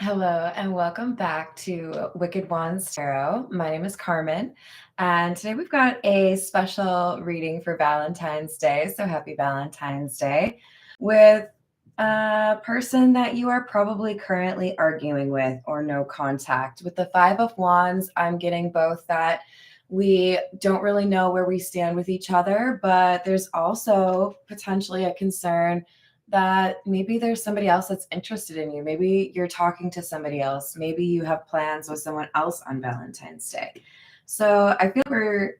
Hello and welcome back to Wicked Wands Tarot. My name is Carmen, and today we've got a special reading for Valentine's Day. So happy Valentine's Day with a person that you are probably currently arguing with or no contact. With the Five of Wands, I'm getting both that we don't really know where we stand with each other, but there's also potentially a concern that maybe there's somebody else that's interested in you. Maybe you're talking to somebody else. Maybe you have plans with someone else on Valentine's Day. So I feel we're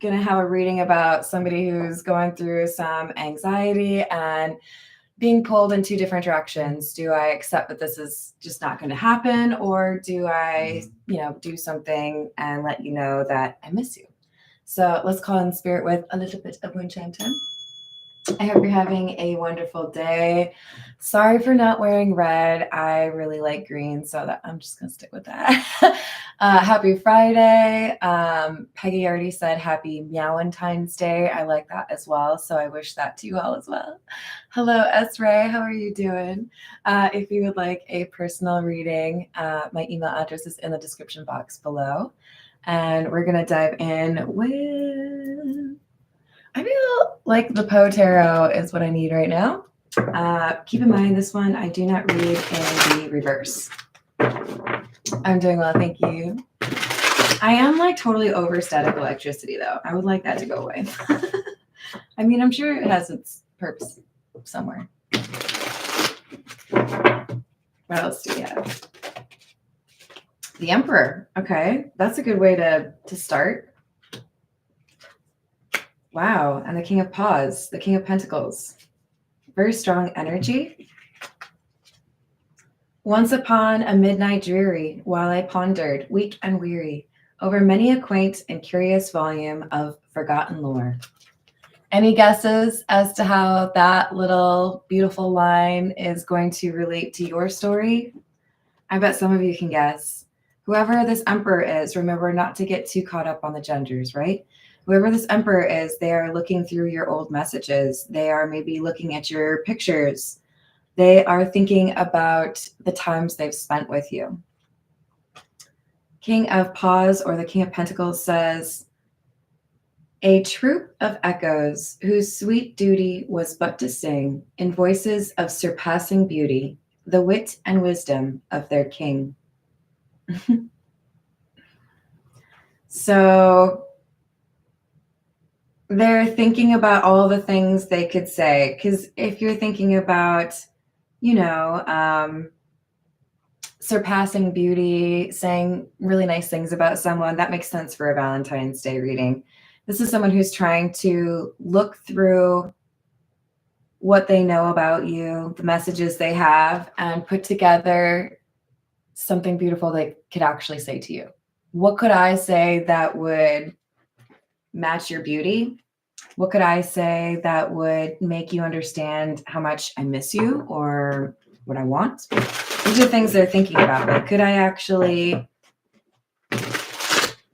going to have a reading about somebody who's going through some anxiety and being pulled in two different directions. Do I accept that this is just not going to happen, or do I, do something and let you know that I miss you? So let's call in spirit with a little bit of wind chime time. I hope you're having a wonderful day. Sorry for not wearing red. I really like green, so that I'm just going to stick with that. Happy Friday. Peggy already said happy Meowentine's Day. I like that as well, so I wish that to you all as well. Hello, S-Ray. How are you doing? If you would like a personal reading, my email address is in the description box below. And we're going to dive in with... I feel like the Poe Tarot is what I need right now. Keep in mind, this one I do not read in the reverse. I'm doing well, thank you. I am like totally over static electricity, though. I would like that to go away. I mean, I'm sure it has its purpose somewhere. What else do we have? The Emperor. Okay, that's a good way to start. Wow, and the King of Paws, the King of Pentacles. Very strong energy. Once upon a midnight dreary, while I pondered, weak and weary, over many a quaint and curious volume of forgotten lore. Any guesses as to how that little beautiful line is going to relate to your story? I bet some of you can guess. Whoever this Emperor is, remember not to get too caught up on the genders, right? Whoever this Emperor is, they are looking through your old messages. They are maybe looking at your pictures. They are thinking about the times they've spent with you. King of Paws, or the King of Pentacles, says, a troop of echoes whose sweet duty was but to sing in voices of surpassing beauty the wit and wisdom of their king. So they're thinking about all the things they could say. Because if you're thinking about, surpassing beauty, saying really nice things about someone, that makes sense for a Valentine's Day reading. This is someone who's trying to look through what they know about you, the messages they have, and put together something beautiful they could actually say to you. What could I say that would match your beauty? What could I say that would make you understand how much I miss you or what I want? These are things they're thinking about. Like, could I actually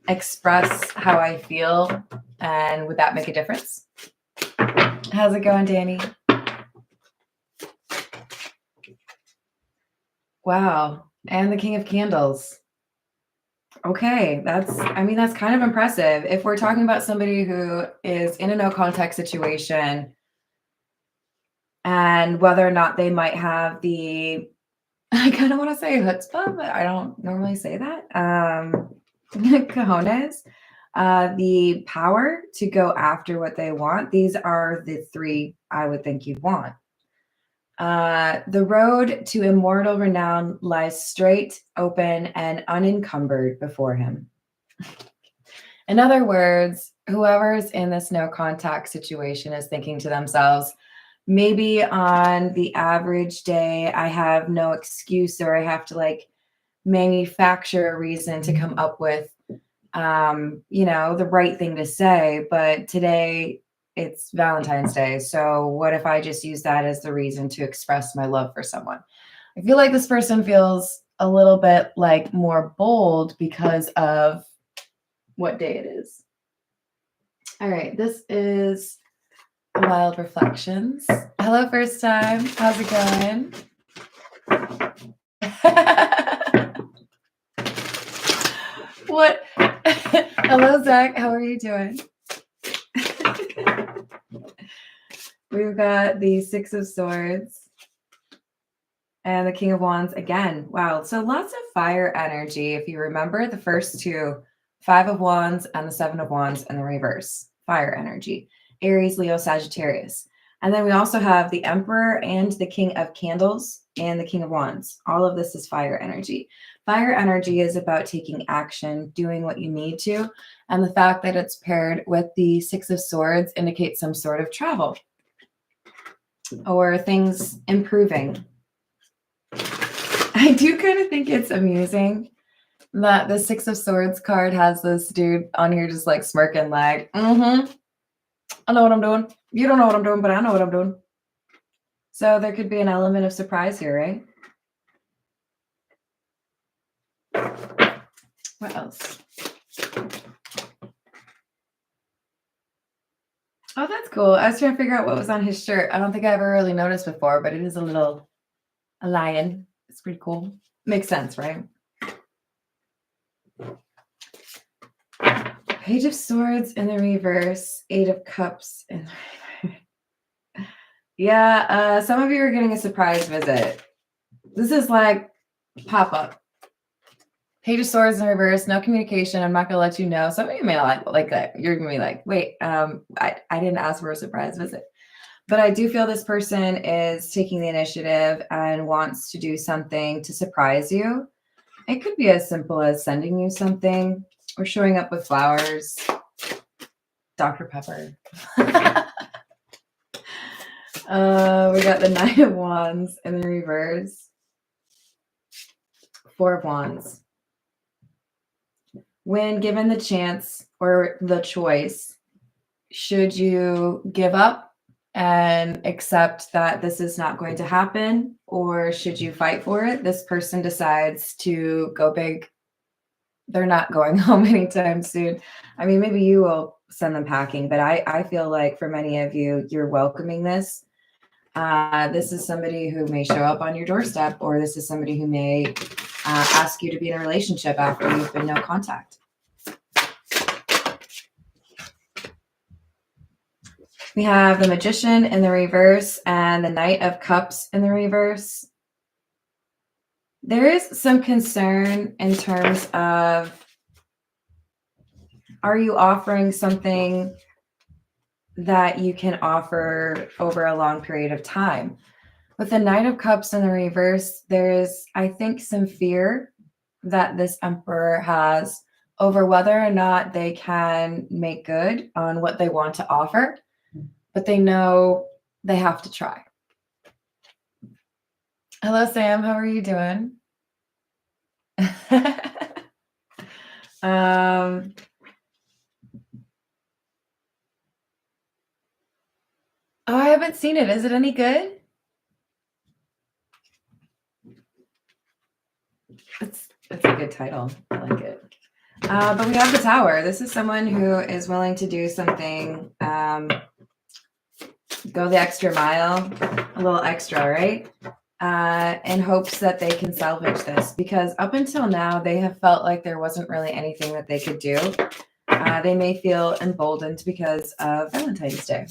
express how I feel, and would that make a difference? How's it going, Danny? Wow. And the King of Candles. Okay, that's kind of impressive. If we're talking about somebody who is in a no contact situation, and whether or not they might have the, I kind of want to say chutzpah, but I don't normally say that, cojones, the power to go after what they want. These are the three I would think you'd want. The road to immortal renown lies straight, open, and unencumbered before him. In other words, whoever's in this no contact situation is thinking to themselves, maybe on the average day, I have no excuse, or I have to manufacture a reason to come up with, the right thing to say. But today, it's Valentine's Day. So what if I just use that as the reason to express my love for someone? I feel like this person feels a little bit more bold because of what day it is. All right, this is Wild Reflections. Hello, first time. How's it going? Hello, Zach. How are you doing? We've got the Six of Swords and the King of Wands again. Wow. So lots of fire energy. If you remember the first two, Five of Wands and the Seven of Wands in the reverse. Fire energy. Aries, Leo, Sagittarius. And then we also have the Emperor and the King of Candles and the King of Wands. All of this is fire energy. Fire energy is about taking action, doing what you need to. And the fact that it's paired with the Six of Swords indicates some sort of travel or things improving. I do kind of think it's amusing that the Six of Swords card has this dude on here just like smirking like, I know what I'm doing. You don't know what I'm doing, but I know what I'm doing. So there could be an element of surprise here, right? What else? Oh, that's cool. I was trying to figure out what was on his shirt. I don't think I ever really noticed before, but it is a lion. It's pretty cool. Makes sense, right? Page of Swords in the reverse, Eight of Cups in the reverse. Yeah, some of you are getting a surprise visit. This is like pop-up. Page of Swords in reverse, no communication. I'm not going to let you know. Some of you may not like that. You're going to be like, wait, I didn't ask for a surprise visit. But I do feel this person is taking the initiative and wants to do something to surprise you. It could be as simple as sending you something or showing up with flowers. Dr. Pepper. We got the Nine of Wands in the reverse. Four of Wands. When given the chance or the choice, should you give up and accept that this is not going to happen, or should you fight for it? This person decides to go big. They're not going home anytime soon. I mean, maybe you will send them packing, but I feel like for many of you, you're welcoming this. This is somebody who may show up on your doorstep, or this is somebody who may ask you to be in a relationship after you've been no contact. We have the Magician in the reverse and the Knight of Cups in the reverse. There is some concern in terms of, are you offering something that you can offer over a long period of time? With the Knight of Cups in the reverse, there's, I think, some fear that this Emperor has over whether or not they can make good on what they want to offer, but they know they have to try. Hello, Sam. How are you doing? Oh, I haven't seen it. Is it any good? It's a good title. I like it. But we have the Tower. This is someone who is willing to do something, go the extra mile, a little extra, right? In hopes that they can salvage this, because up until now, they have felt like there wasn't really anything that they could do. They may feel emboldened because of Valentine's Day.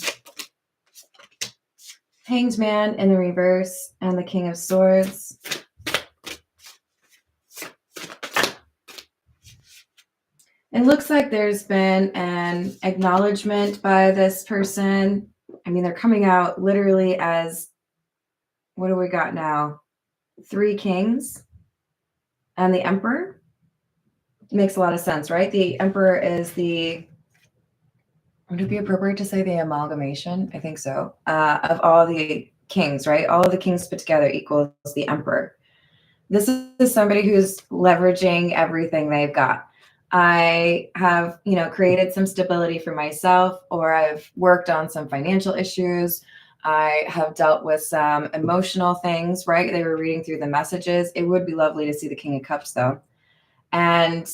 Hanged Man in the reverse and the King of Swords. It looks like there's been an acknowledgement by this person. I mean, they're coming out literally as, what do we got now? 3 kings and the Emperor. Makes a lot of sense, right? The Emperor is the, would it be appropriate to say the amalgamation? I think so. Of all the kings, right? All of the kings put together equals the Emperor. This is somebody who's leveraging everything they've got. I have, created some stability for myself, or I've worked on some financial issues. I have dealt with some emotional things, right? They were reading through the messages. It would be lovely to see the King of Cups, though. And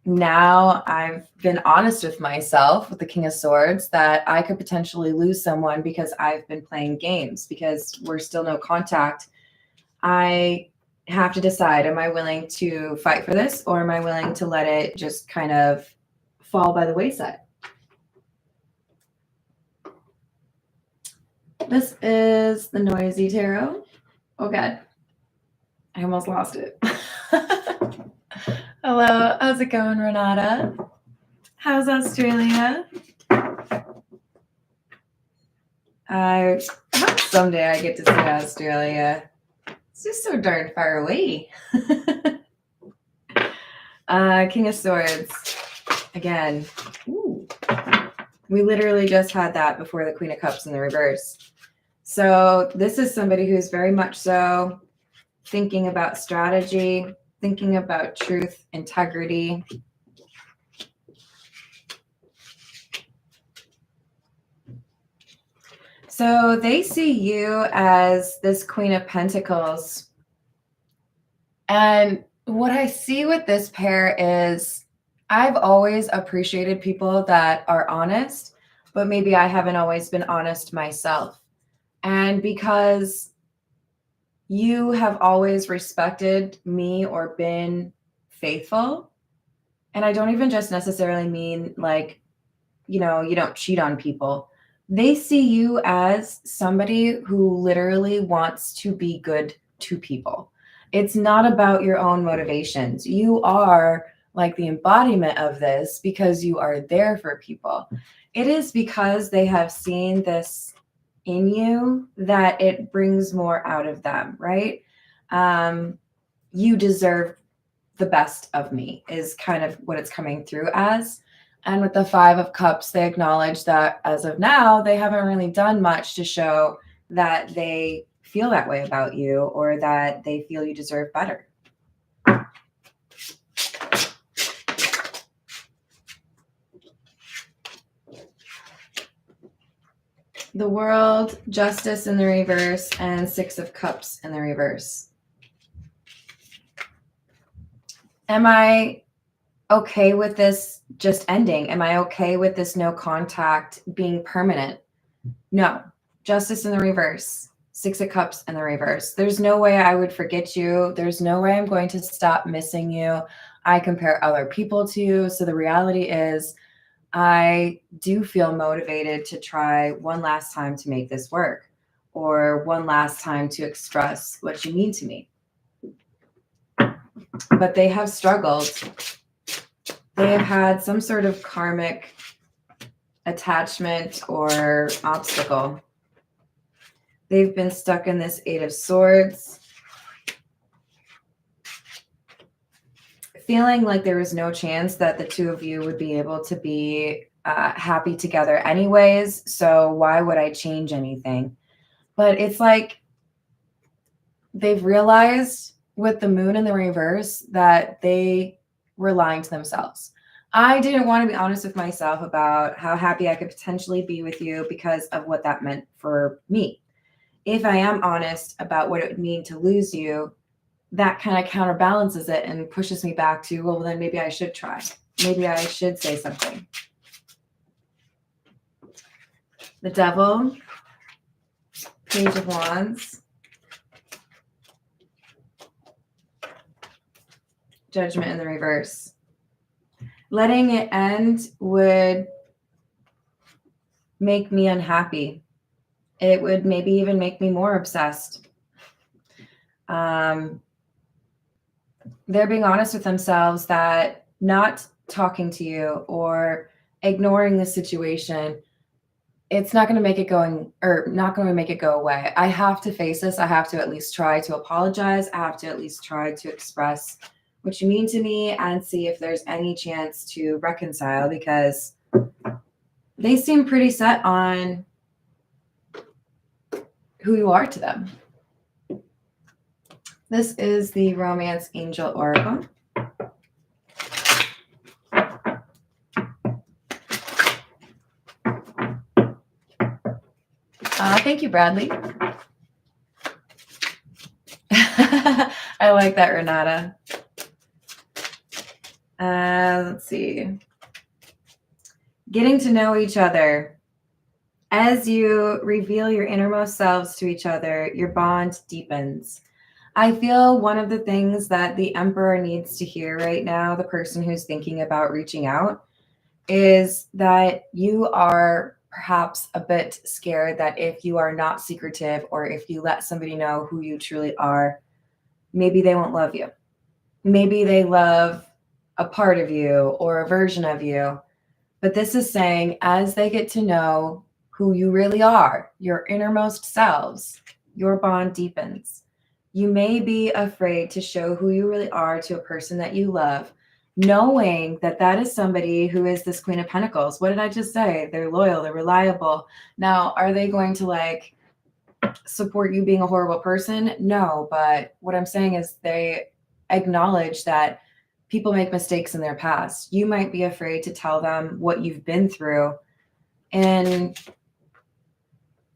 now I've been honest with myself with the King of Swords that I could potentially lose someone because I've been playing games, because we're still no contact. I have to decide, am I willing to fight for this, or am I willing to let it just kind of fall by the wayside. This is the Noisy Tarot. Oh God, I almost lost it. Hello, how's it going, Renata? How's Australia? I hope someday I get to see Australia. It's just so darn far away. King of Swords. Again. Ooh. We literally just had that before the Queen of Cups in the reverse. So this is somebody who's very much so thinking about strategy, thinking about truth, integrity. So they see you as this Queen of Pentacles. And what I see with this pair is I've always appreciated people that are honest, but maybe I haven't always been honest myself. And because you have always respected me or been faithful, and I don't even just necessarily mean like, you know, you don't cheat on people. They see you as somebody who literally wants to be good to people. It's not about your own motivations. You are like the embodiment of this because you are there for people. It is because they have seen this in you that it brings more out of them, right? You deserve the best of me is kind of what it's coming through as. And with the Five of Cups, they acknowledge that as of now, they haven't really done much to show that they feel that way about you or that they feel you deserve better. The World, Justice in the reverse, and Six of Cups in the reverse. Am I okay with this just ending? Am I okay with this no contact being permanent? No. Justice in the reverse. Six of Cups in the reverse. There's no way I would forget you. There's no way I'm going to stop missing you. I compare other people to you. So the reality is I do feel motivated to try one last time to make this work or one last time to express what you mean to me. But they have struggled. They have had some sort of karmic attachment or obstacle. They've been stuck in this Eight of Swords, feeling like there was no chance that the two of you would be able to be happy together anyways. So why would I change anything? But it's like they've realized with the moon in the reverse that they were lying to themselves. I didn't want to be honest with myself about how happy I could potentially be with you because of what that meant for me. If I am honest about what it would mean to lose you, that kind of counterbalances it and pushes me back to, well, then maybe I should try. Maybe I should say something. The Devil, Page of Wands, Judgment in the reverse. Letting it end would make me unhappy. It would maybe even make me more obsessed. They're being honest with themselves that not talking to you or ignoring the situation, it's not going to make it not going to make it go away. I have to face this. I have to at least try to apologize. I have to at least try to express what you mean to me and see if there's any chance to reconcile, because they seem pretty set on who you are to them. This is the Romance Angel Oracle. Thank you, Bradley. I like that, Renata. Let's see. Getting to know each other. As you reveal your innermost selves to each other, your bond deepens. I feel one of the things that the Emperor needs to hear right now, the person who's thinking about reaching out, is that you are perhaps a bit scared that if you are not secretive or if you let somebody know who you truly are, maybe they won't love you. Maybe they love a part of you or a version of you. But this is saying as they get to know who you really are, your innermost selves, your bond deepens. You may be afraid to show who you really are to a person that you love, knowing that that is somebody who is this Queen of Pentacles. What did I just say? They're loyal, they're reliable. Now, are they going to like support you being a horrible person? No, but what I'm saying is they acknowledge that people make mistakes in their past. You might be afraid to tell them what you've been through, and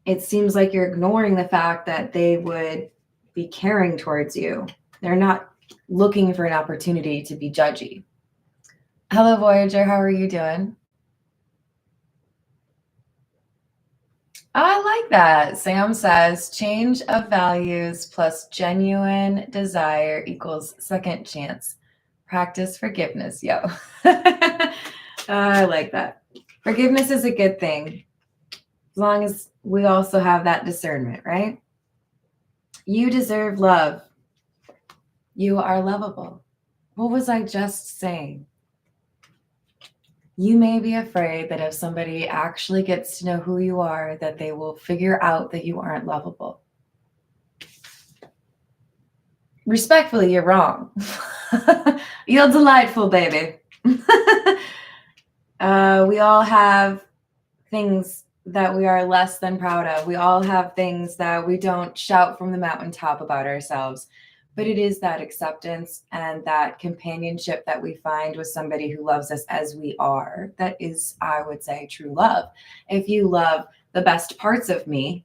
it seems like you're ignoring the fact that they would be caring towards you. They're not looking for an opportunity to be judgy. Hello, Voyager. How are you doing? I like that. Sam says change of values plus genuine desire equals second chance. Practice forgiveness, yo. I like that. Forgiveness is a good thing, as long as we also have that discernment, right? You deserve love. You are lovable. What was I just saying? You may be afraid that if somebody actually gets to know who you are, that they will figure out that you aren't lovable. Respectfully, you're wrong. You're delightful, baby. We all have things that we are less than proud of. We all have things that we don't shout from the mountaintop about ourselves. But it is that acceptance and that companionship that we find with somebody who loves us as we are. That is, I would say, true love. If you love the best parts of me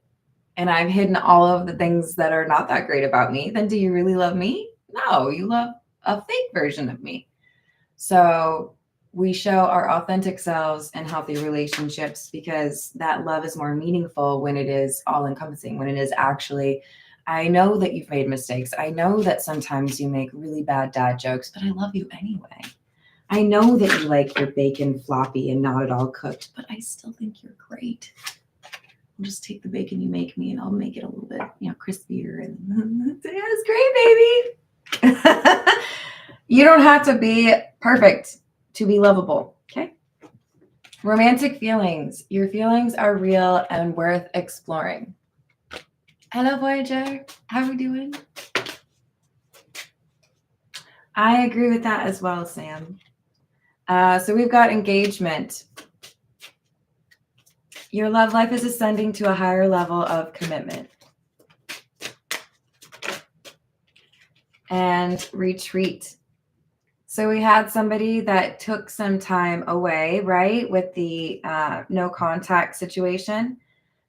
and I've hidden all of the things that are not that great about me, then do you really love me? No, you love a fake version of me. So we show our authentic selves in healthy relationships because that love is more meaningful when it is all encompassing, when it is actually, I know that you've made mistakes. I know that sometimes you make really bad dad jokes, but I love you anyway. I know that you like your bacon floppy and not at all cooked, but I still think you're great. I'll just take the bacon you make me and I'll make it a little bit, crispier. And yeah, it's great, baby. You don't have to be perfect to be lovable, okay? Romantic feelings. Your feelings are real and worth exploring. Hello, Voyager. How are we doing? I agree with that as well, Sam. So we've got engagement. Your love life is ascending to a higher level of commitment. And retreat. So we had somebody that took some time away, right, with the no contact situation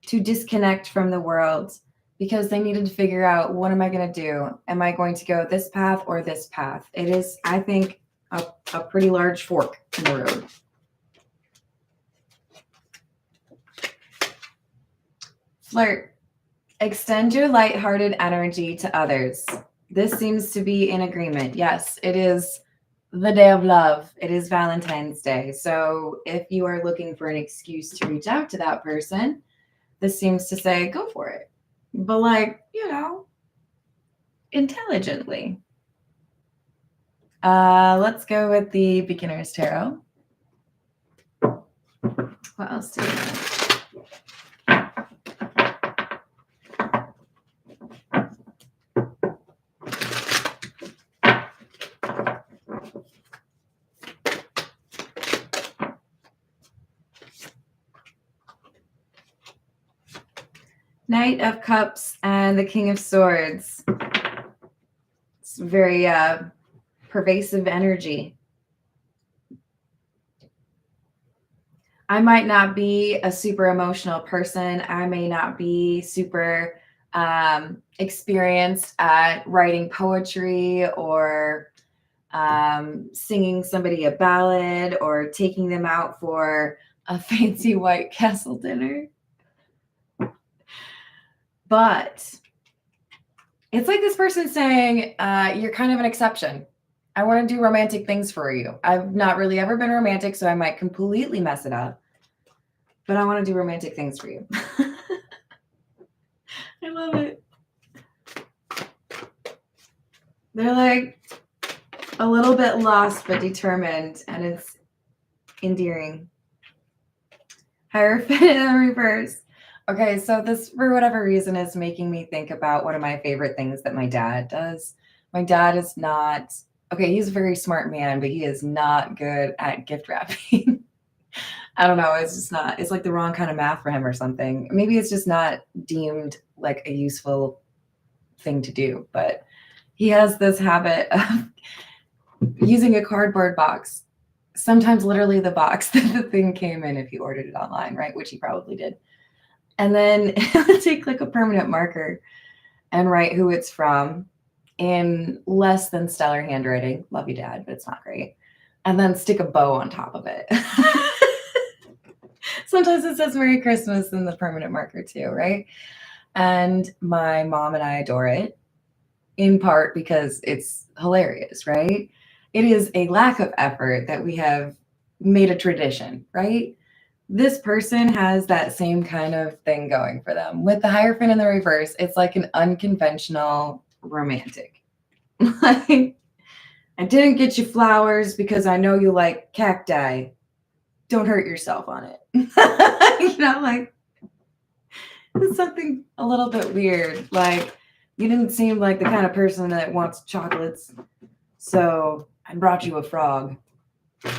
to disconnect from the world because they needed to figure out, what am I going to do? Am I going to go this path or this path? It is, I think, a pretty large fork in the road. Flirt. Extend your lighthearted energy to others. This seems to be in agreement. Yes, it is the day of love. It is Valentine's Day. So if you are looking for an excuse to reach out to that person, this seems to say go for it. But intelligently. Let's go with the beginner's tarot. What else do we have? Knight of Cups and the King of Swords. It's very pervasive energy. I might not be a super emotional person. I may not be super experienced at writing poetry or singing somebody a ballad or taking them out for a fancy White Castle dinner. But it's like this person saying, you're kind of an exception. I want to do romantic things for you. I've not really ever been romantic, so I might completely mess it up. But I want to do romantic things for you. I love it. They're like a little bit lost but determined, and it's endearing. Hierophant in the reverse. Okay, so this, for whatever reason, is making me think about one of my favorite things that my dad does. My dad is not, okay, he's a very smart man, but he is not good at gift wrapping. I don't know. It's just not, it's like the wrong kind of math for him or something. Maybe it's just not deemed like a useful thing to do, but he has this habit of using a cardboard box, sometimes literally the box that the thing came in if you ordered it online, right? Which he probably did. And then take like a permanent marker and write who it's from in less than stellar handwriting. Love you, Dad, but it's not great. And then stick a bow on top of it. Sometimes it says Merry Christmas in the permanent marker too, right? And my mom and I adore it, in part because it's hilarious, right? It is a lack of effort that we have made a tradition, right? This person has that same kind of thing going for them. With the Hierophant in the reverse, it's like an unconventional romantic. Like, I didn't get you flowers because I know you like cacti. Don't hurt yourself on it. You know, like, it's something a little bit weird. Like, you didn't seem like the kind of person that wants chocolates, so I brought you a frog. Do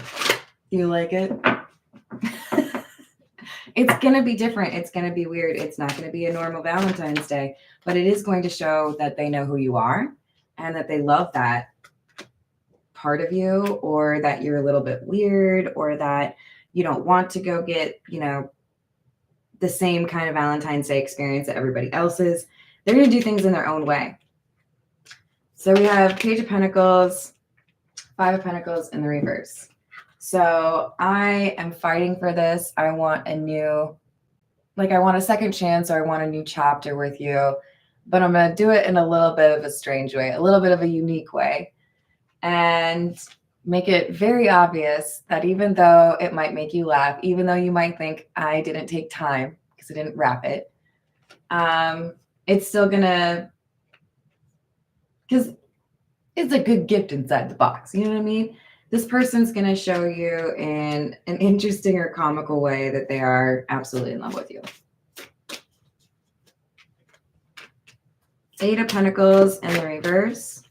you like it? It's going to be different. It's going to be weird. It's not going to be a normal Valentine's Day, but it is going to show that they know who you are and that they love that part of you, or that you're a little bit weird, or that you don't want to go get, you know, the same kind of Valentine's Day experience that everybody else is. They're going to do things in their own way. So we have Page of Pentacles, Five of Pentacles in the reverse. So I am fighting for this. I want a new, like, I want a second chance, or I want a new chapter with you, but I'm going to do it in a little bit of a strange way, a little bit of a unique way, and make it very obvious that even though it might make you laugh, even though you might think I didn't take time because I didn't wrap it, it's still going to, because it's a good gift inside the box. You know what I mean? This person's going to show you in an interesting or comical way that they are absolutely in love with you. Eight of Pentacles in the reverse.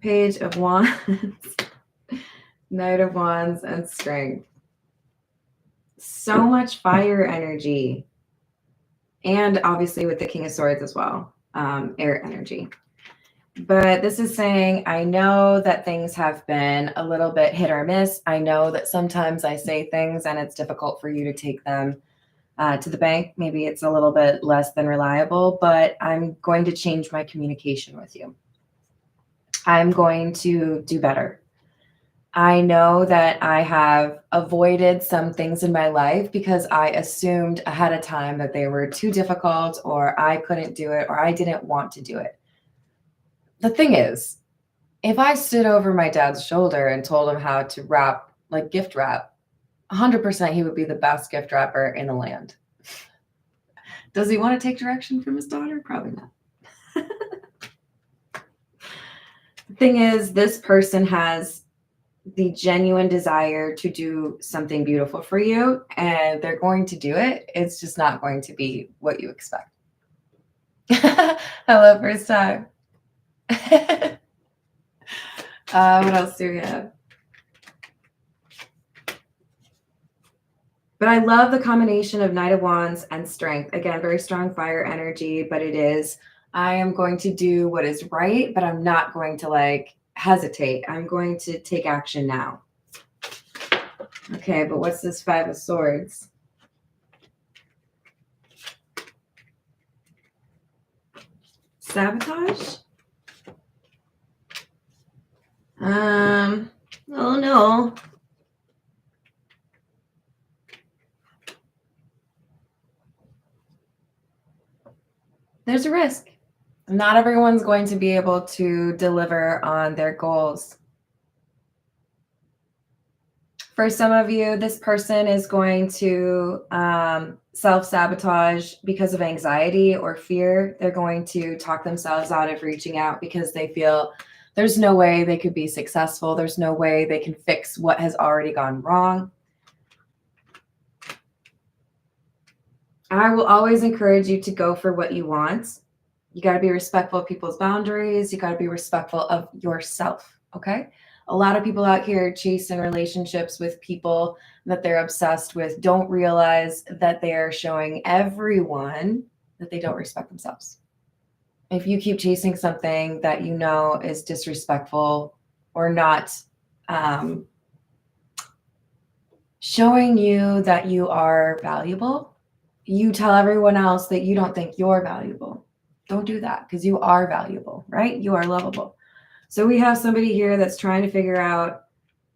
Page of Wands. Knight of Wands and Strength. So much fire energy. And obviously with the King of Swords as well. Air energy. But this is saying, I know that things have been a little bit hit or miss. I know that sometimes I say things and it's difficult for you to take them to the bank. Maybe it's a little bit less than reliable, but I'm going to change my communication with you. I'm going to do better. I know that I have avoided some things in my life because I assumed ahead of time that they were too difficult, or I couldn't do it, or I didn't want to do it. The thing is, if I stood over my dad's shoulder and told him how to wrap, like gift wrap, 100% he would be the best gift wrapper in the land. Does he want to take direction from his daughter? Probably not. The thing is, this person has the genuine desire to do something beautiful for you, and they're going to do it. It's just not going to be what you expect. Hello, first time. What else do we have? But I love the combination of Knight of Wands and Strength. Again, very strong fire energy, but it is, I am going to do what is right, but I'm not going to like hesitate. I'm going to take action now. Okay, but what's this Five of Swords? Sabotage? Oh no. There's a risk. Not everyone's going to be able to deliver on their goals. For some of you, this person is going to self-sabotage because of anxiety or fear. They're going to talk themselves out of reaching out because they feel there's no way they could be successful. There's no way they can fix what has already gone wrong. I will always encourage you to go for what you want. You got to be respectful of people's boundaries. You got to be respectful of yourself. Okay. A lot of people out here chasing relationships with people that they're obsessed with don't realize that they are showing everyone that they don't respect themselves. If you keep chasing something that you know is disrespectful or not showing you that you are valuable, you tell everyone else that you don't think you're valuable. Don't do that, because you are valuable, right? You are lovable. So we have somebody here that's trying to figure out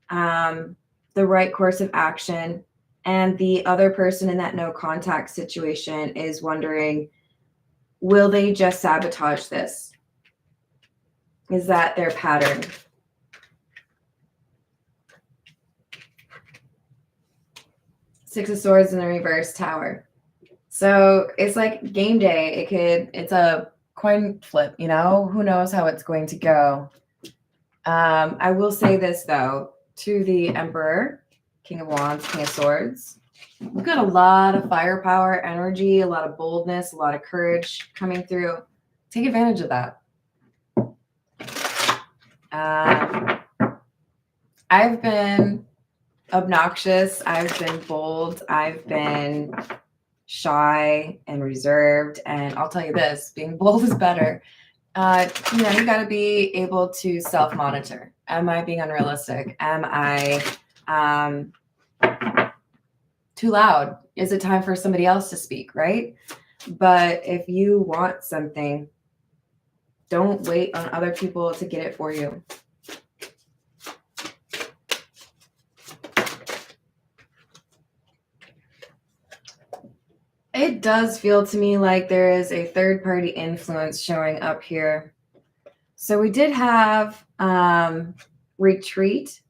the right course of action. And the other person in that no contact situation is wondering, will they just sabotage this? Is that their pattern? Six of Swords in the reverse, Tower. So it's like game day. It's a coin flip, you know, who knows how it's going to go. I will say this though, to the Emperor, King of Wands, King of Swords, we've got a lot of firepower, energy, a lot of boldness, a lot of courage coming through. Take advantage of that. I've been obnoxious. I've been bold. I've been shy and reserved. And I'll tell you this, being bold is better. You know, you got to be able to self-monitor. Am I being unrealistic? Am I too loud? Is it time for somebody else to speak, right? But if you want something, don't wait on other people to get it for you. It does feel to me like there is a third-party influence showing up here. So we did have retreat,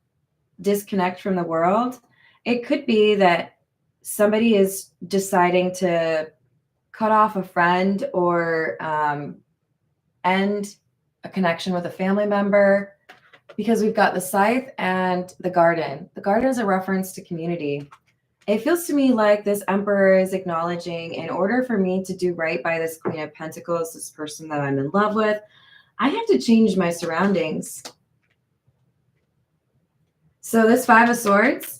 disconnect from the world. It could be that somebody is deciding to cut off a friend or end a connection with a family member, because we've got the Scythe and the Garden. The Garden is a reference to community. It feels to me like this Emperor is acknowledging, in order for me to do right by this Queen of Pentacles, this person that I'm in love with, I have to change my surroundings. So this Five of Swords,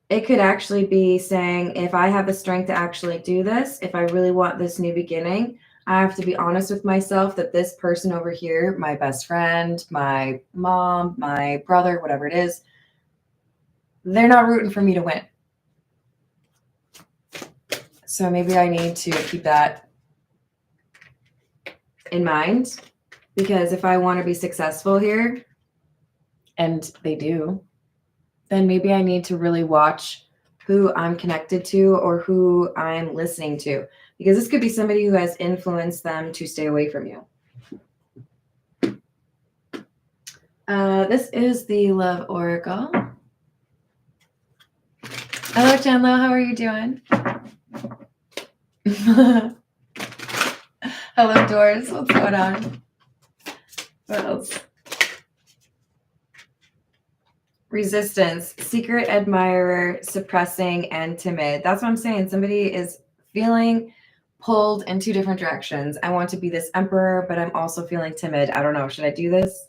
it could actually be saying, if I have the strength to actually do this, if I really want this new beginning, I have to be honest with myself that this person over here, my best friend, my mom, my brother, whatever it is, they're not rooting for me to win. So maybe I need to keep that in mind, because if I want to be successful here, and they do, then maybe I need to really watch who I'm connected to or who I'm listening to, because this could be somebody who has influenced them to stay away from you. This is the Love Oracle. Hello, Chandler. How are you doing? Hello, Doris. What's going on? What else? Resistance, secret admirer, suppressing, and timid. That's what I'm saying. Somebody is feeling pulled in two different directions. I want to be this Emperor, but I'm also feeling timid. I don't know. Should I do this?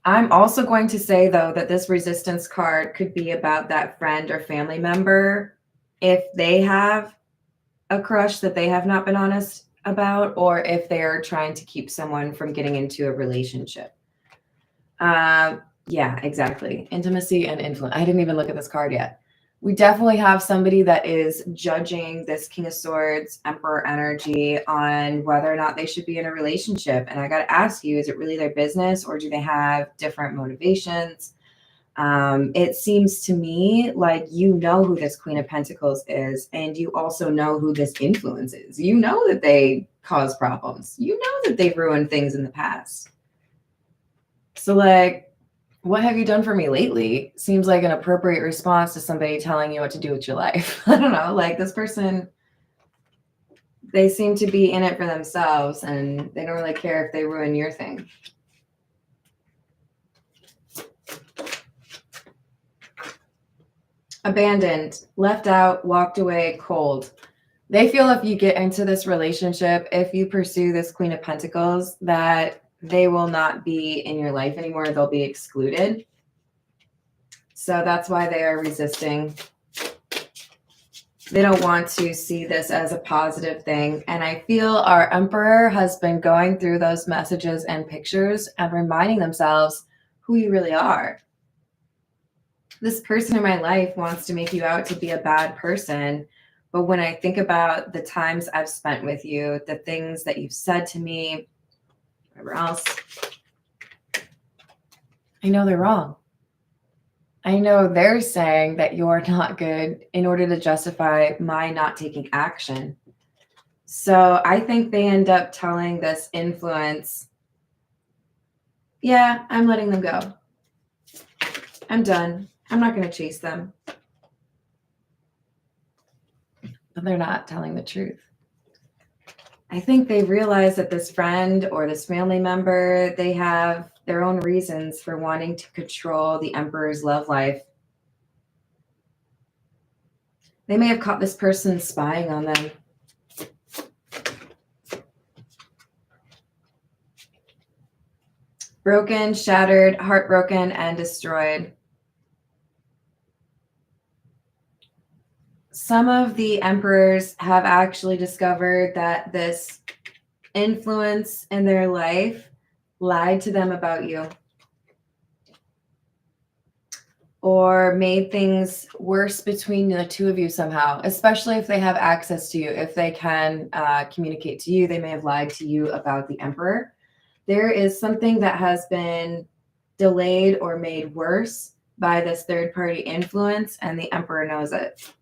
I'm also going to say, though, that this resistance card could be about that friend or family member, if they have a crush that they have not been honest about, or if they're trying to keep someone from getting into a relationship. Yeah, exactly. Intimacy and influence. I didn't even look at this card yet. We definitely have somebody that is judging this King of Swords, Emperor energy on whether or not they should be in a relationship. And I got to ask you, is it really their business, or do they have different motivations? It seems to me like you know who this Queen of Pentacles is, and you also know who this influence is. You know that they cause problems. You know that they've ruined things in the past. So, like, what have you done for me lately? Seems like an appropriate response to somebody telling you what to do with your life. I don't know. Like, this person, they seem to be in it for themselves, and they don't really care if they ruin your thing. Abandoned, left out, walked away, cold. They feel if you get into this relationship, if you pursue this Queen of Pentacles, that they will not be in your life anymore. They'll be excluded. So that's why they are resisting. They don't want to see this as a positive thing. And I feel our Emperor has been going through those messages and pictures and reminding themselves who you really are. This person in my life wants to make you out to be a bad person. But when I think about the times I've spent with you, the things that you've said to me, whatever else, I know they're wrong. I know they're saying that you're not good in order to justify my not taking action. So I think they end up telling this influence, yeah, I'm letting them go. I'm done. I'm not going to chase them. But they're not telling the truth. I think they realize that this friend or this family member, they have their own reasons for wanting to control the Emperor's love life. They may have caught this person spying on them. Broken, shattered, heartbroken, and destroyed. Some of the emperors have actually discovered that this influence in their life lied to them about you or made things worse between the two of you somehow, especially if they have access to you. If they can communicate to you, they may have lied to you about the emperor. There is something that has been delayed or made worse by this third-party influence, and the emperor knows it.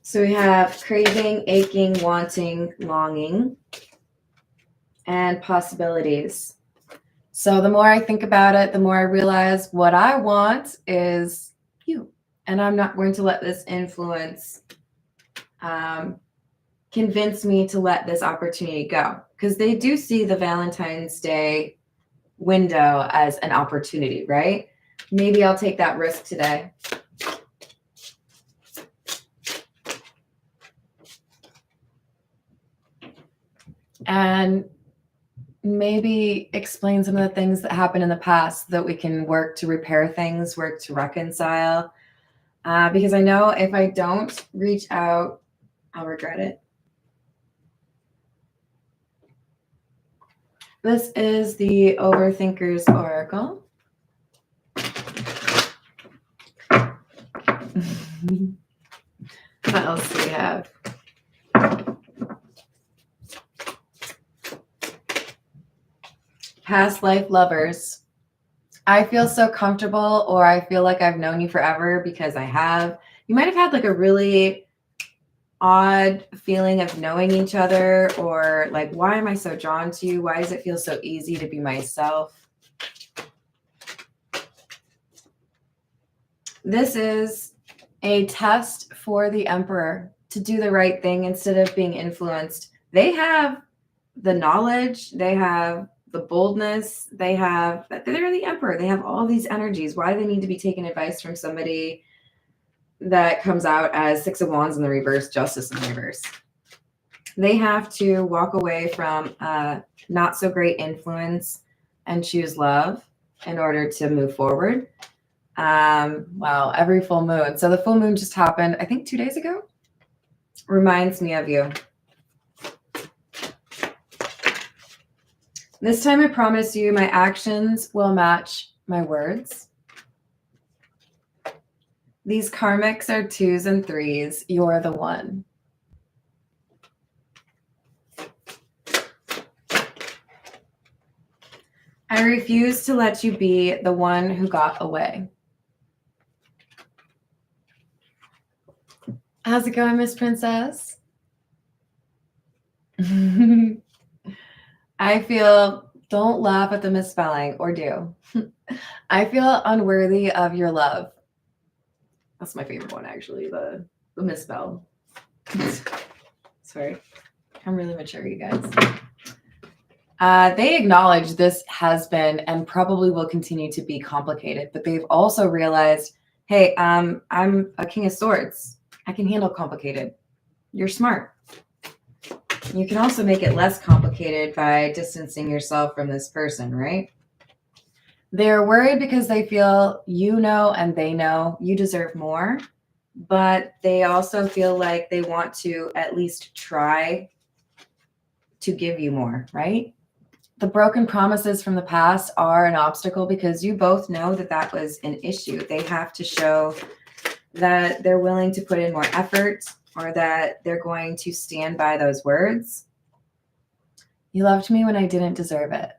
So we have craving, aching, wanting, longing, and possibilities. So the more I think about it, the more I realize what I want is you. And I'm not going to let this influence convince me to let this opportunity go. Because they do see the Valentine's Day window as an opportunity, right? Maybe I'll take that risk today. And maybe explain some of the things that happened in the past so that we can work to repair things, work to reconcile. Because I know if I don't reach out, I'll regret it. This is the Overthinker's Oracle. What else do we have? Past life lovers. I feel so comfortable, or I feel like I've known you forever because I have. You might have had like a really odd feeling of knowing each other, or like, why am I so drawn to you? Why does it feel so easy to be myself? This is a test for the Emperor to do the right thing instead of being influenced. They have the knowledge, they have the boldness, they're the Emperor. They have all these energies. Why do they need to be taking advice from somebody that comes out as Six of Wands in the reverse, Justice in the reverse? They have to walk away from not so great influence and choose love in order to move forward. Wow, every full moon. So the full moon just happened, I think 2 days ago. Reminds me of you. This time I promise you my actions will match my words. These karmics are 2s and 3s. You're the one. I refuse to let you be the one who got away. How's it going, Miss Princess? I feel, don't laugh at the misspelling, or do. I feel unworthy of your love. That's my favorite one, actually, the misspell. Sorry. I'm really mature, you guys. They acknowledge this has been and probably will continue to be complicated, but they've also realized, hey, I'm a King of Swords. I can handle complicated. You're smart. You can also make it less complicated by distancing yourself from this person, right? They're worried because they feel you know and they know you deserve more, but they also feel like they want to at least try to give you more, right? The broken promises from the past are an obstacle because you both know that that was an issue. They have to show that they're willing to put in more effort or that they're going to stand by those words. You loved me when I didn't deserve it.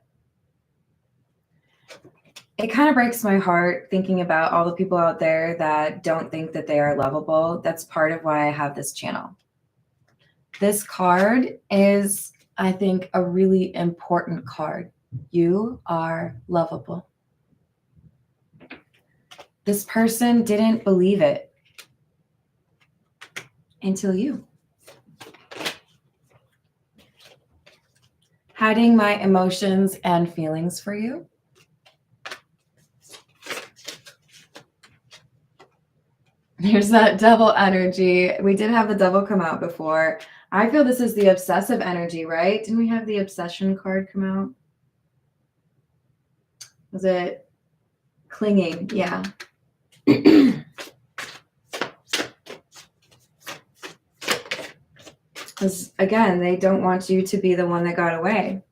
It kind of breaks my heart thinking about all the people out there that don't think that they are lovable. That's part of why I have this channel. This card is, I think, a really important card. You are lovable. This person didn't believe it until you. Hiding my emotions and feelings for you. There's that devil energy. We did have the devil come out before. I feel this is the obsessive energy, right? Didn't we have the obsession card come out? Was it clinging? Yeah. Because again, they don't want you to be the one that got away.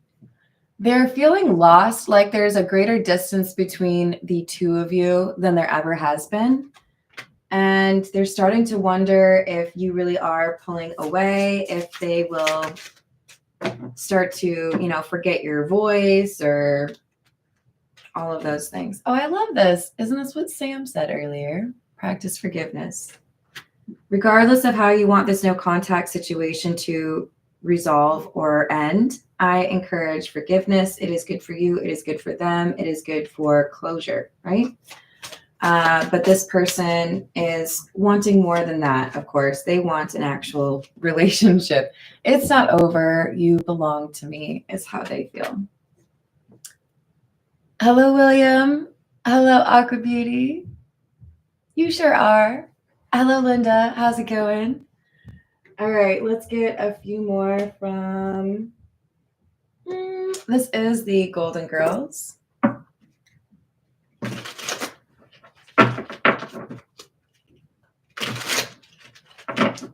They're feeling lost, like there's a greater distance between the two of you than there ever has been. And they're starting to wonder if you really are pulling away, if they will start to, forget your voice or all of those things. Oh, I love this. Isn't this what Sam said earlier? Practice forgiveness. Regardless of how you want this no contact situation to resolve or end, I encourage forgiveness. It is good for you. It is good for them. It is good for closure, right? But this person is wanting more than that, of course. They want an actual relationship. It's not over. You belong to me is how they feel. Hello, William. Hello, Aqua Beauty. You sure are. Hello, Linda. How's it going? All right, let's get a few more from... This is the Golden Girls.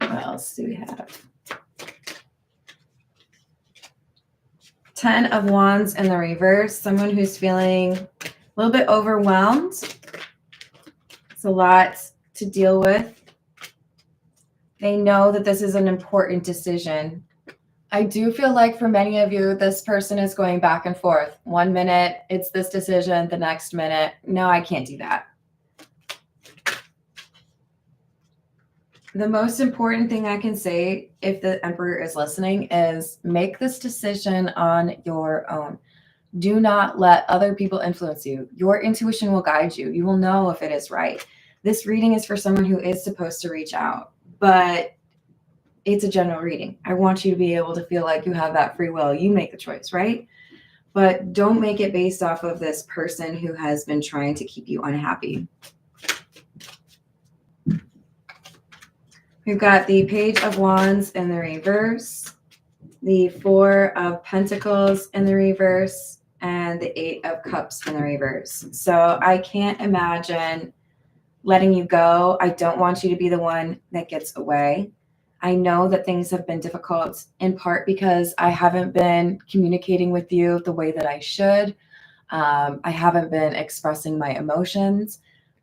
What else do we have? 10 of Wands in the reverse. Someone who's feeling a little bit overwhelmed. It's a lot to deal with. They know that this is an important decision. I do feel like for many of you, this person is going back and forth. 1 minute, it's this decision. The next minute, no, I can't do that. The most important thing I can say, if the Emperor is listening, is make this decision on your own. Do not let other people influence you. Your intuition will guide you. You will know if it is right. This reading is for someone who is supposed to reach out, but it's a general reading. I want you to be able to feel like you have that free will. You make the choice, right? But don't make it based off of this person who has been trying to keep you unhappy. We've got the Page of Wands in the reverse, the Four of Pentacles in the reverse, and the Eight of Cups in the reverse. So I can't imagine letting you go. I don't want you to be the one that gets away. I know that things have been difficult in part because I haven't been communicating with you the way that I should. I haven't been expressing my emotions,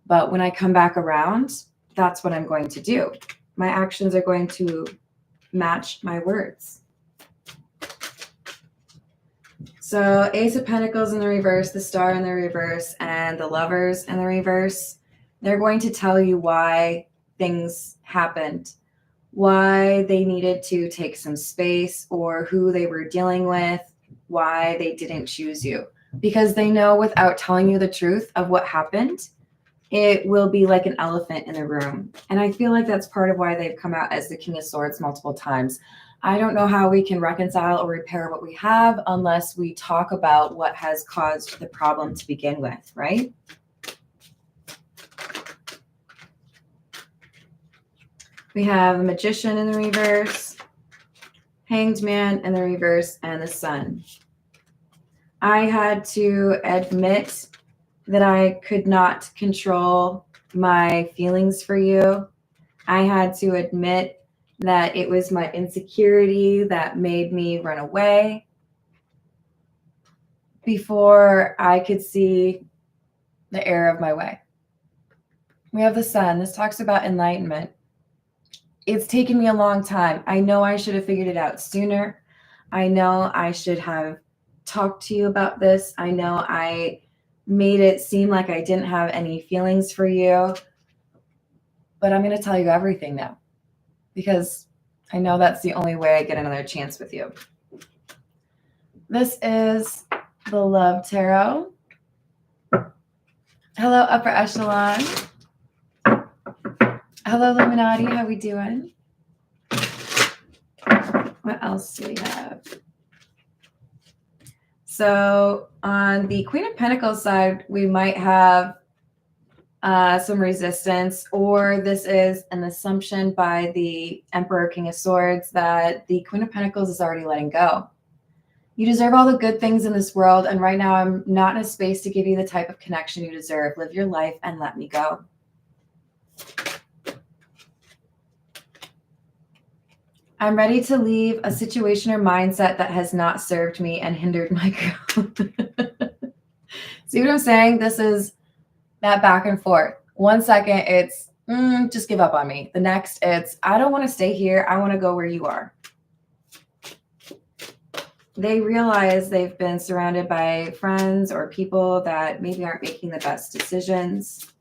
but when I come back around, that's what I'm going to do. My actions are going to match my words. So Ace of Pentacles in the reverse, the Star in the reverse, and the Lovers in the reverse. They're going to tell you why things happened, why they needed to take some space, or who they were dealing with, why they didn't choose you. Because they know without telling you the truth of what happened, it will be like an elephant in the room. And I feel like that's part of why they've come out as the King of Swords multiple times. I don't know how we can reconcile or repair what we have unless we talk about what has caused the problem to begin with, right? We have the Magician in the reverse, Hanged Man in the reverse, and the Sun. I had to admit that I could not control my feelings for you. I had to admit that it was my insecurity that made me run away before I could see the error of my way. We have the Sun. This talks about enlightenment. It's taken me a long time. I know I should have figured it out sooner. I know I should have talked to you about this. I know I made it seem like I didn't have any feelings for you. But I'm going to tell you everything now because I know that's the only way I get another chance with you. This is the Love Tarot. Hello, Upper Echelon. Hello, Illuminati. How we doing? What else do we have? So on the Queen of Pentacles side, we might have some resistance, or this is an assumption by the Emperor King of Swords that the Queen of Pentacles is already letting go. You deserve all the good things in this world, and right now I'm not in a space to give you the type of connection you deserve. Live your life and let me go. I'm ready to leave a situation or mindset that has not served me and hindered my growth. See what I'm saying? This is that back and forth. 1 second, it's just give up on me. The next, it's I don't want to stay here. I want to go where you are. They realize they've been surrounded by friends or people that maybe aren't making the best decisions.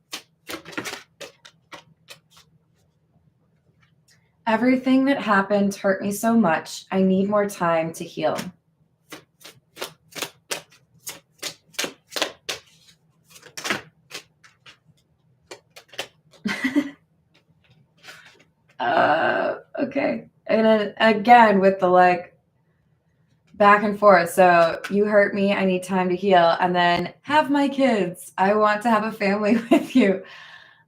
Everything that happened hurt me so much. I need more time to heal. Okay. And then again with the like back and forth. So you hurt me. I need time to heal. And then have my kids. I want to have a family with you.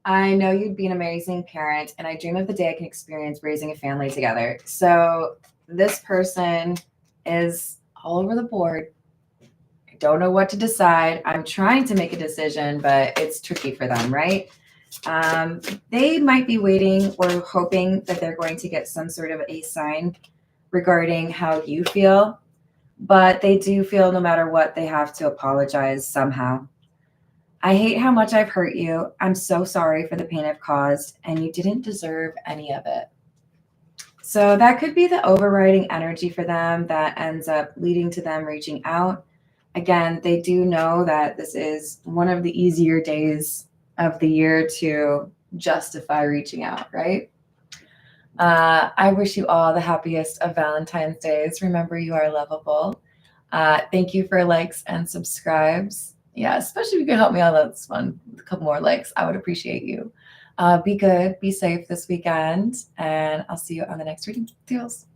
I know you'd be an amazing parent, and I dream of the day I can experience raising a family together. So this person is all over the board. I don't know what to decide. I'm trying to make a decision, but it's tricky for them, right? They might be waiting or hoping that they're going to get some sort of a sign regarding how you feel, but they do feel no matter what, they have to apologize somehow. I hate how much I've hurt you. I'm so sorry for the pain I've caused, and you didn't deserve any of it. So that could be the overriding energy for them that ends up leading to them reaching out. Again, they do know that this is one of the easier days of the year to justify reaching out, right? I wish you all the happiest of Valentine's days. Remember, you are lovable. Thank you for likes and subscribes. Yeah, especially if you could help me on this one with a couple more likes. I would appreciate you. Be good, be safe this weekend, and I'll see you on the next reading. Deals.